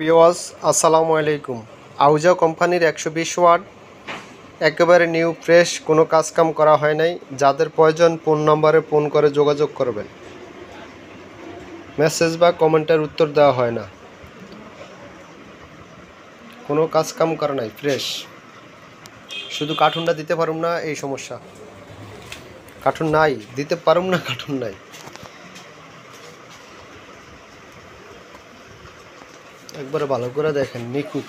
Viewers আসসালামু আলাইকুম। আউজা কোম্পানির 120 ওয়াট একেবারে নিউ ফ্রেশ, কোনো কাজকাম করা হয় নাই। যাদের প্রয়োজন ফোন নম্বরে ফোন করে যোগাযোগ করবেন। মেসেজ বা কমেন্টের উত্তর দেওয়া হয় না, কোনো কাজকাম করা নাই, ফ্রেশ। শুধু কার্টুনটা দিতে পারুম না, এই সমস্যা। কার্টুন নাই, দিতে পারুম না, কার্টুন নাই। একবারে ভালো করে দেখেন, নিখুঁত।